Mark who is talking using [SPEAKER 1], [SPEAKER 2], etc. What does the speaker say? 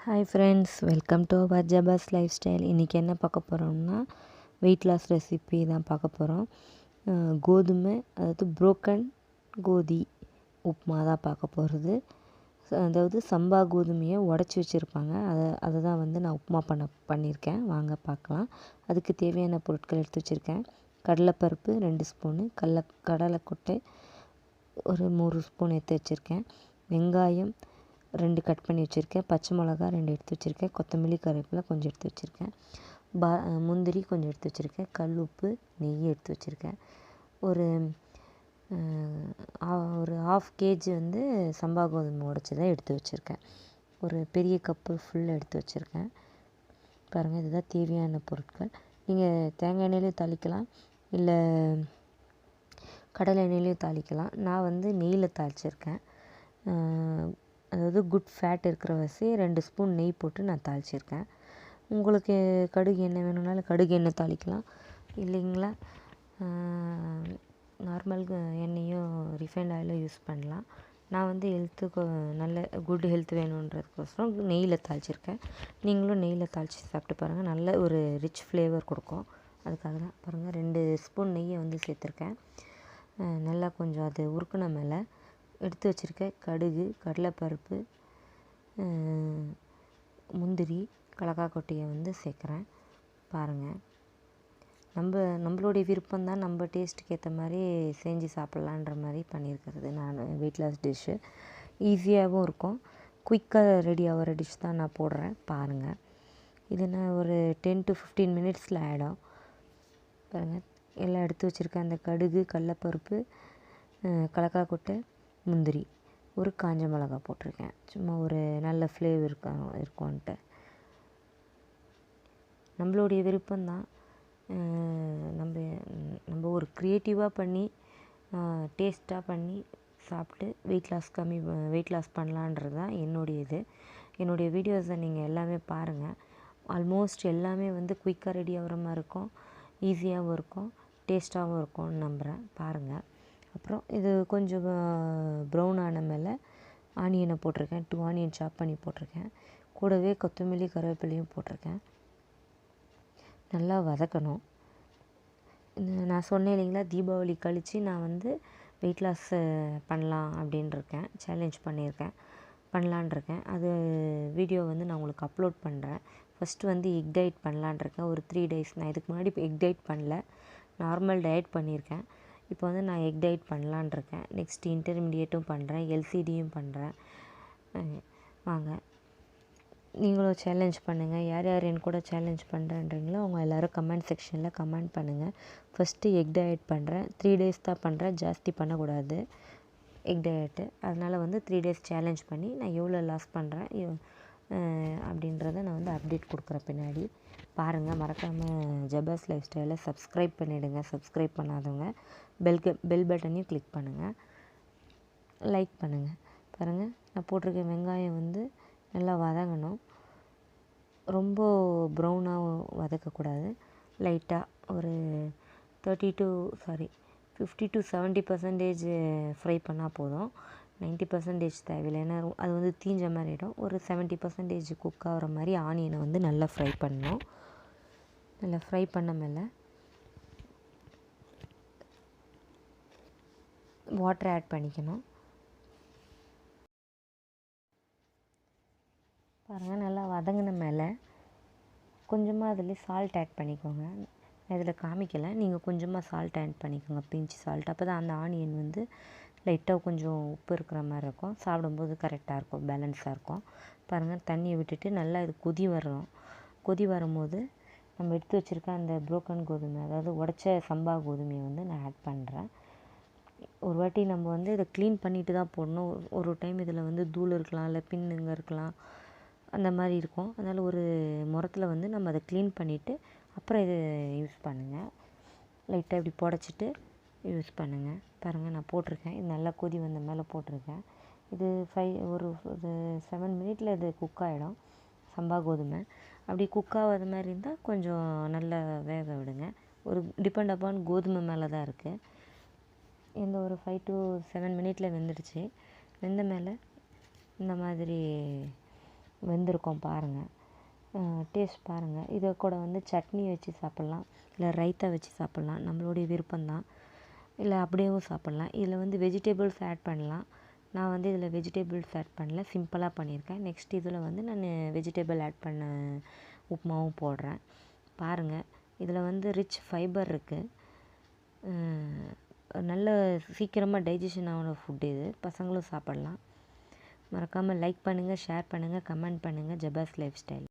[SPEAKER 1] Hi friends, welcome to our ஜபாஸ் life style. இன்றைக்கி என்ன பார்க்க போகிறோம்னா வெயிட் லாஸ் ரெசிபி தான் பார்க்க போகிறோம். கோதுமை, அதாவது புரோக்கன் கோதி உப்புமா தான் பார்க்க போகிறது. அதாவது சம்பா கோதுமையை உடச்சி வச்சுருப்பாங்க, அதை தான் வந்து நான் உப்புமா பண்ணியிருக்கேன். வாங்க பார்க்கலாம். அதுக்கு தேவையான பொருட்கள் எடுத்து வச்சுருக்கேன். கடலைப்பருப்பு 2 ஸ்பூனு, கடலைக்கொட்டை ஒரு 3 ஸ்பூன் எடுத்து வச்சுருக்கேன். வெங்காயம் 2 கட் பண்ணி வச்சுருக்கேன். பச்சை மிளகா 2 எடுத்து வச்சுருக்கேன். கொத்தமல்லி, கருவேப்பிலை கொஞ்சம் எடுத்து வச்சுருக்கேன். முந்திரி கொஞ்சம் எடுத்து வச்சுருக்கேன். கல் உப்பு, நெய் எடுத்து வச்சுருக்கேன். ஒரு 1/2 கேஜி வந்து சம்பா கோதுமை உடச்சி தான் எடுத்து வச்சுருக்கேன். ஒரு பெரிய கப்பு ஃபுல் எடுத்து வச்சுருக்கேன். பாருங்கள், இதுதான் தேவையான பொருட்கள். நீங்கள் தேங்காய் எண்ணெயிலையும் தாளிக்கலாம், இல்லை கடலை எண்ணெயிலையும் தாளிக்கலாம். நான் வந்து நெய்யில் தாளிச்சிருக்கேன். அதாவது குட் ஃபேட் இருக்கிற வசி 2 ஸ்பூன் நெய் போட்டு நான் தாளிச்சிருக்கேன். உங்களுக்கு கடுகு எண்ணெய் வேணும்னாலும் கடுகு எண்ணெய் தாளிக்கலாம், இல்லைங்களா நார்மல் எண்ணெயும் ரிஃபைண்ட் ஆயிலும் யூஸ் பண்ணலாம். நான் வந்து ஹெல்த்துக்கு நல்ல குட் ஹெல்த் வேணுன்றதுக்கோசரம் நெய்யில் தாளிச்சிருக்கேன். நீங்களும் நெய்யில் தாளித்து சாப்பிட்டு பாருங்கள், நல்ல ஒரு ரிச் ஃப்ளேவர் கொடுக்கும். அதுக்காக தான் பாருங்கள், 2 ஸ்பூன் நெய்யை வந்து சேர்த்துருக்கேன். நல்லா கொஞ்சம் அது உருக்குன மேலே எடுத்து வச்சுருக்கேன் கடுகு, கடலைப்பருப்பு, முந்திரி, கடலைக்கொட்டையை வந்து சேர்க்குறேன். பாருங்கள், நம்மளுடைய விருப்பம்தான், நம்ம டேஸ்ட்டுக்கு ஏற்ற மாதிரி செஞ்சு சாப்பிட்லான்ற மாதிரி பண்ணியிருக்கிறது நான் வெயிட் லாஸ் டிஷ்ஷு. ஈஸியாகவும் இருக்கும், குயிக்காக ரெடி ஆகிற டிஷ் தான் நான் போடுறேன். பாருங்கள், இது நான் ஒரு 10 to 15 மினிட்ஸில் ஆகிடும். பாருங்கள், எல்லாம் எடுத்து வச்சுருக்கேன். அந்த கடுகு, கடலைப்பருப்பு, கடலைக்கொட்டை, முந்திரி, ஒரு காஞ்ச மிளகா போட்டிருக்கேன். சும்மா ஒரு நல்ல ஃப்ளேவர் இருக்கும்ன்ட்டு. நம்மளுடைய விருப்பம்தான். நம்ம ஒரு க்ரியேட்டிவாக பண்ணி டேஸ்ட்டாக பண்ணி சாப்பிட்டு வெயிட் லாஸ் பண்ணலான்றது தான் என்னுடைய வீடியோஸை நீங்கள் எல்லாமே பாருங்கள். ஆல்மோஸ்ட் எல்லாமே வந்து குயிக்காக ரெடி ஆகிற மாதிரி இருக்கும், ஈஸியாகவும் இருக்கும், டேஸ்ட்டாகவும் இருக்கும்னு நம்புகிறேன். பாருங்கள். அப்புறம் இது கொஞ்சம் ப்ரௌன் ஆன மேலே ஆனியனை போட்டிருக்கேன். 2 ஆனியன் சாப் பண்ணி போட்டிருக்கேன். கூடவே கொத்தமல்லி, கருவேப்பிலையும் போட்டிருக்கேன். நல்லா வதக்கணும். நான் சொன்னேன் இல்லைங்களா, தீபாவளி கழித்து நான் வந்து வெயிட் லாஸ் பண்ணலாம் அப்படின்ட்டுருக்கேன், சேலஞ்ச் பண்ணலான்ருக்கேன். அது வீடியோ வந்து நான் உங்களுக்கு அப்லோட் பண்ணுறேன். ஃபஸ்ட்டு வந்து எக் டயட் பண்ணலான்ருக்கேன், ஒரு 3 days. நான் இதுக்கு முன்னாடி இப்போ எக் டயட் பண்ணல, நார்மல் டயட் பண்ணியிருக்கேன். இப்போ வந்து நான் எக் டயட் பண்ணலான்ருக்கேன். நெக்ஸ்ட் இன்டர்மீடியேட்டும் பண்ணுறேன், எல்சிடியும் பண்ணுறேன். வாங்க, நீங்களும் சேலஞ்ச் பண்ணுங்கள். யார் யார் என் கூட சேலஞ்ச் பண்ணுறேன்றீங்களோ அவங்க எல்லோரும் கமெண்ட் செக்ஷனில் கமெண்ட் பண்ணுங்கள். ஃபஸ்ட்டு எக் டயட் பண்ணுறேன், 3 days தான் பண்ணுறேன், ஜாஸ்தி பண்ணக்கூடாது எக் டயட்டு. அதனால் வந்து 3 days சேலஞ்ச் பண்ணி நான் எவ்வளோ லாஸ் பண்ணுறேன் அப்படின்றத நான் வந்து அப்டேட் கொடுக்குறேன் பின்னாடி. பாருங்கள், மறக்காமல் ஜபாஸ் லைஃப் ஸ்டைலை சப்ஸ்கிரைப் பண்ணிவிடுங்க. சப்ஸ்கிரைப் பண்ணாதவங்க பெல் பட்டனையும் கிளிக் பண்ணுங்கள், லைக் பண்ணுங்கள். பாருங்கள், நான் போட்டிருக்க வெங்காயம் வந்து நல்லா வதங்கணும். ரொம்ப ப்ரௌனாக வதக்கக்கூடாது, லைட்டாக ஒரு 50 to 70% ஃப்ரை பண்ணால் போதும். 90% தேவையில்லை, ஏன்னா அது வந்து தீஞ்ச மாதிரி ஆகிடும். ஒரு 70% குக் ஆகிற மாதிரி ஆனியனை வந்து நல்லா ஃப்ரை பண்ணணும். நல்லா ஃப்ரை பண்ண மேலே வாட்டர் ஆட் பண்ணிக்கணும். பாருங்கள், நல்லா வதங்கின மேலே கொஞ்சமாக அதில் சால்ட் ஆட் பண்ணிக்கோங்க. இதில் காமிக்கலை, நீங்கள் கொஞ்சமாக சால்ட் ஆட் பண்ணிக்கோங்க, பிஞ்ச் சால்ட். அப்போ தான் அந்த ஆனியன் வந்து லைட்டாக கொஞ்சம் உப்பு இருக்கிற மாதிரி இருக்கும், சாப்பிடும்போது கரெக்டாக இருக்கும், பேலன்ஸாக இருக்கும். பாருங்கள், தண்ணியை விட்டுட்டு நல்லா இது கொதி வரும்போது நம்ம எடுத்து வச்சுருக்க அந்த புரோக்கன் கோதுமை, அதாவது உடச்ச சம்பா கோதுமையை வந்து நான் ஆட் பண்ணுறேன். ஒரு வாட்டி நம்ம வந்து இதை க்ளீன் பண்ணிவிட்டு தான் போடணும். ஒரு டைம் இதில் வந்து தூள் இருக்கலாம், இல்லை பின்னுங்க இருக்கலாம், அந்த மாதிரி இருக்கும். அதனால் ஒரு முறத்தில் வந்து நம்ம அதை க்ளீன் பண்ணிவிட்டு அப்புறம் இது யூஸ் பண்ணுங்கள். லைட்டாக இப்படி புடச்சிட்டு யூஸ் பண்ணுங்கள். பாருங்கள், நான் போட்டிருக்கேன். இது நல்லா கொதி வந்த மேலே போட்டிருக்கேன். இது ஒரு 7 மினிட்டில் இது குக் ஆகிடும், சம்பா கோதுமை. அப்படி குக் ஆகாத மாதிரி இருந்தால் கொஞ்சம் நல்லா வேக விடுங்க. ஒரு டிபெண்ட் அப்பான் கோதுமை மேலே தான் இருக்குது. இந்த ஒரு 5 to 7 மினிட்டில் வெந்துடுச்சு. வெந்த மேலே இந்த மாதிரி வெந்திருக்கும் பாருங்கள். டேஸ்ட் பாருங்கள். இதை கூட வந்து சட்னி வச்சு சாப்பிட்லாம், இல்லை ரைத்தா வச்சு சாப்பிட்லாம், நம்மளுடைய விருப்பம்தான். இல்லை அப்படியேவும் சாப்பிட்லாம். இதில் வந்து வெஜிடபிள்ஸ் ஆட் பண்ணலாம். நான் வந்து இதில் வெஜிடபிள்ஸ் ஆட் பண்ணல, சிம்பிளாக பண்ணியிருக்கேன். நெக்ஸ்ட் இதில் வந்து நான் வெஜிடபிள் ஆட் பண்ண உப்புமாவும் போடுறேன். பாருங்கள், இதில் வந்து ரிச் ஃபைபர் இருக்குது. நல்ல சீக்கிரமாக டைஜஷன் ஆன ஃபுட் இது. பசங்களும் சாப்பிட்லாம். மறக்காமல் லைக் பண்ணுங்கள், ஷேர் பண்ணுங்கள், கமெண்ட் பண்ணுங்கள். ஜபாஸ் லைஃப் ஸ்டைல்.